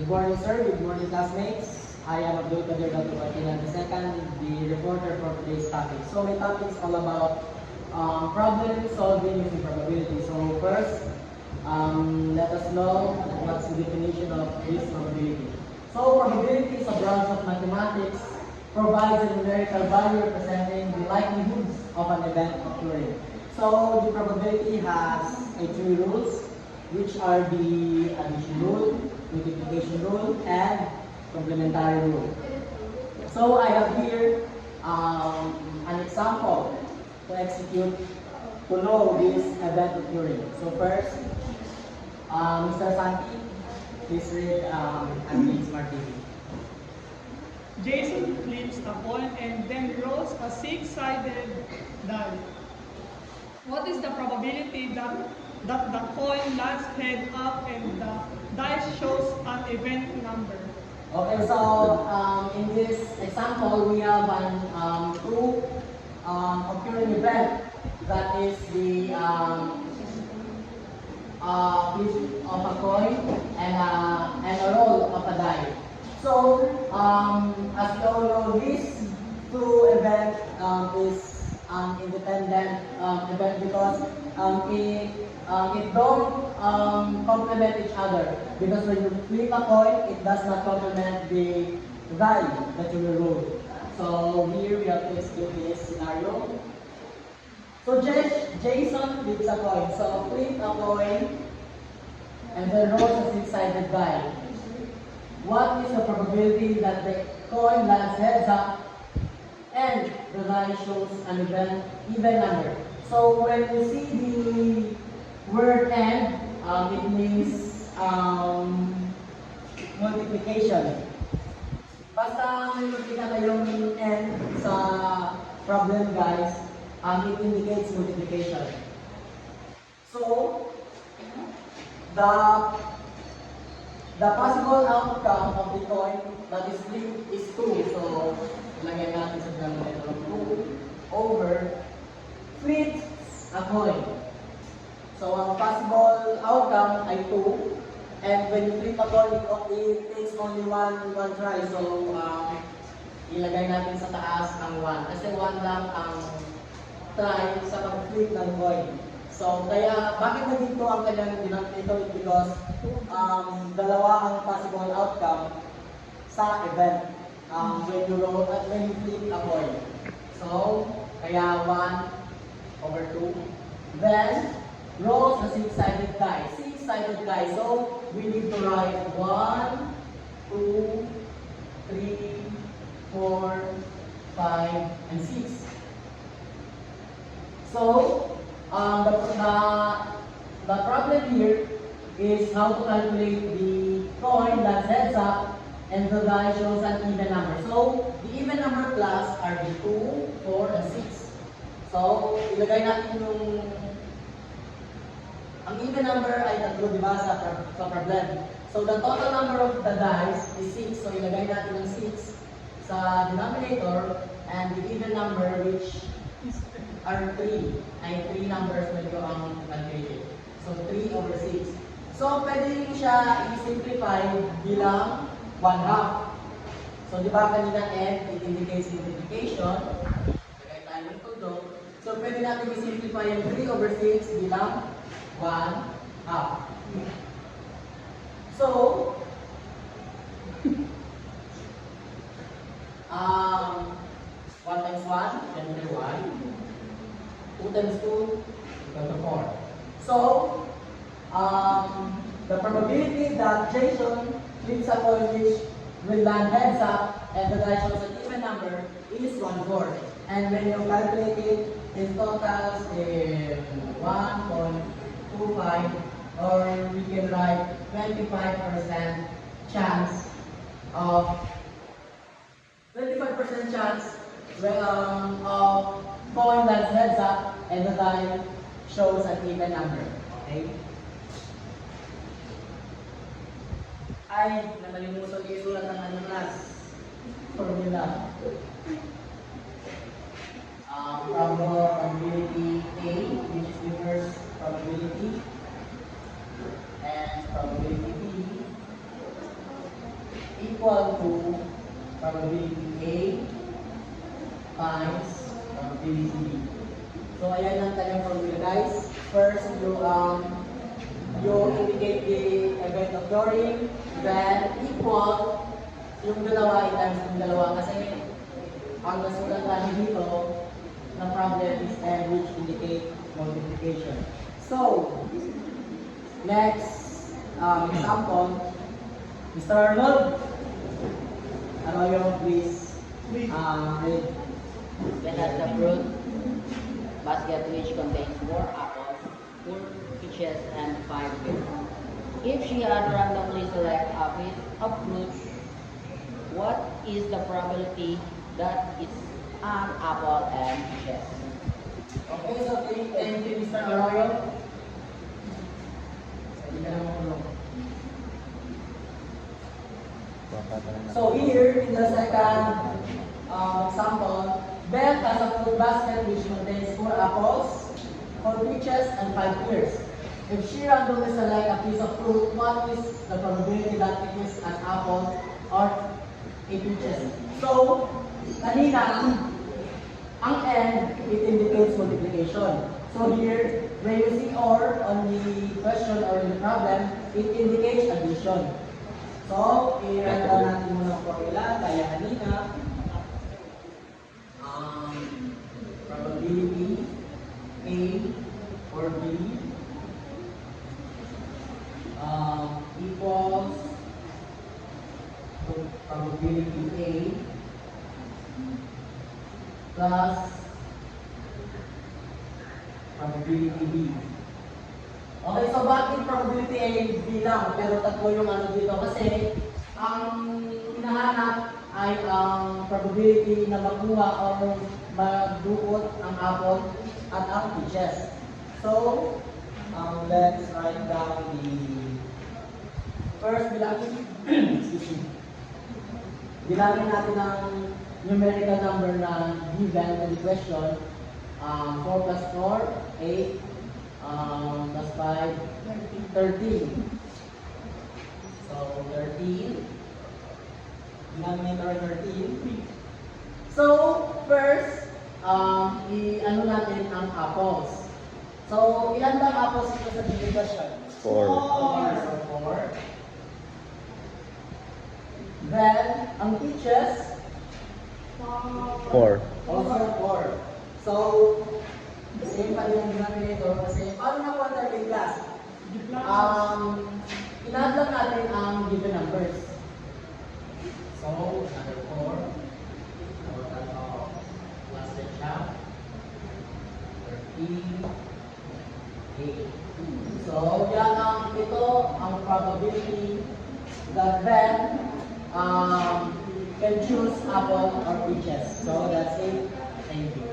Good morning, sir. Good morning, classmates. I am Abdul Kadir Dr. Martina II, the reporter for today's topic. So my topic is all about problem solving using probability. So first, let us know what's the definition of this probability. So probability is a branch of mathematics, provides a numerical value representing the likelihoods of an event occurring. So the probability has three rules, which are the addition rule, multiplication rule, and complementary rule. So I have here an example to execute to know this event occurring. So first, Mr. Santi, please read and Smart TV. Jason flips a coin and then rolls a six-sided die. What is the probability that the coin lands head up and the dice shows an event number? Okay, so in this example, we have an two occurring event, that is the flip of a coin and a roll of a die. So, as you all know, this two event is independent event because it don't complement each other. Because when you flip a coin, it does not complement the die that you will roll. So here we have to execute this scenario. So Jason flips a coin. So flip a coin and then rolls a six-sided die. What is the probability that the coin lands heads up and the die shows an even number? So when you see the word and, it means multiplication. Basta may makita kayong and sa problem, guys, it indicates multiplication. So, the possible outcome of the coin that is flipped is 2. So, ilagay natin sa denominator of 2 over flip a coin. So, ang possible outcome ay 2. And when you flip a coin, it takes only one try. So, ilagay natin sa taas ang 1. Kasi 1 lang ang try sa pag-flip ng coin. So, kaya, bakit naging 2 ang kanyang denominator? Because, dalawa ang possible outcome sa event. When you roll at when you flip a coin. So, kaya 1 over 2. Then, roll the six-sided die. Six-sided die. So, we need to write 1, 2, 3, 4, 5, and 6. So, the problem here is how to calculate the coin that heads up and the die shows an even number. So, the even number plus are the 2, 4, and 6. So, ilagay natin ang even number ay 3, di ba, sa problem. So, the total number of the dice is 6. So, ilagay natin yung 6 sa denominator and the even number which are 3. Ay 3 numbers na ito ang calculated. So, 3 over 6. So, pwede siya i-simplify bilang 1/2. So, di ba kanina n, it indicates multiplication. Lagay tayo ng todo. So, pwede natin i-simplify yung 3 over 6 bilang 1/2. So, 1 times 1, then 1. 2 times 2, equal to 4. So, the probability that Jason flips a coin which will land heads up and the die shows an even number is 1/4. And when you calculate it, it totals in 1.25, or we can write 25% chance of 25% chance of coin that heads up and the die shows an even number. Okay? Ay, nakalimutan ko isulat ng ano class. Formula. Probability A, which is the first probability, and probability B, equal to probability A times probability B. So ayan ang kanyang formula guys. First, you indicate the event occurring, then equal yung dalawa times yung dalawa kasi ang nasulat natin dito na problem is n which indicate multiplication. So, next example, Mr. Arnold, ano yung please read. Let us the fruit basket which contains 4 apples, 4 peaches, and 5 pears. If she had randomly select a piece of fruit, what is the probability that it's an apple and peaches? Okay, so thank you, Mr. Arroyo. Hindi ka naman kulong. So here, in the second example, Beth has a fruit basket which contains 4 apples, 4 peaches, and 5 pears. If she randomly select a piece of fruit, what is the probability that it is an apple or a peaches? So, kanina, ang n, it indicates multiplication. So here, when you see or on the question or in the problem, it indicates addition. So, i-write down natin muna ang formula, kaya kanina, probability A or B equals to probability A plus probability B. Okay, so bakit probability A and B lang? Pero tatlo yung ano dito kasi ang hinahanap ay ang probability na makuha o magdukot ang apple at ang peaches. So, let's write down the first bilangin. Excuse me. Bilangin natin ang numerical number na given in the question. 4 plus 4, 8, plus 5, 13. So, 13. Bilangin natin ang 13. So, first, i-ano natin ang apples. So, ilan bang apples ito sa given question? 4. 4. So, 4. Then, ang peaches, 4. also 4. So, same pa rin yung denominator kasi paano nakuha natin yung class? Inadd lang natin ang given numbers. So, another 4. Total of plus the siya. 38. So, yan ito ang probability that then can choose apple or peaches. So, that's it. Thank you.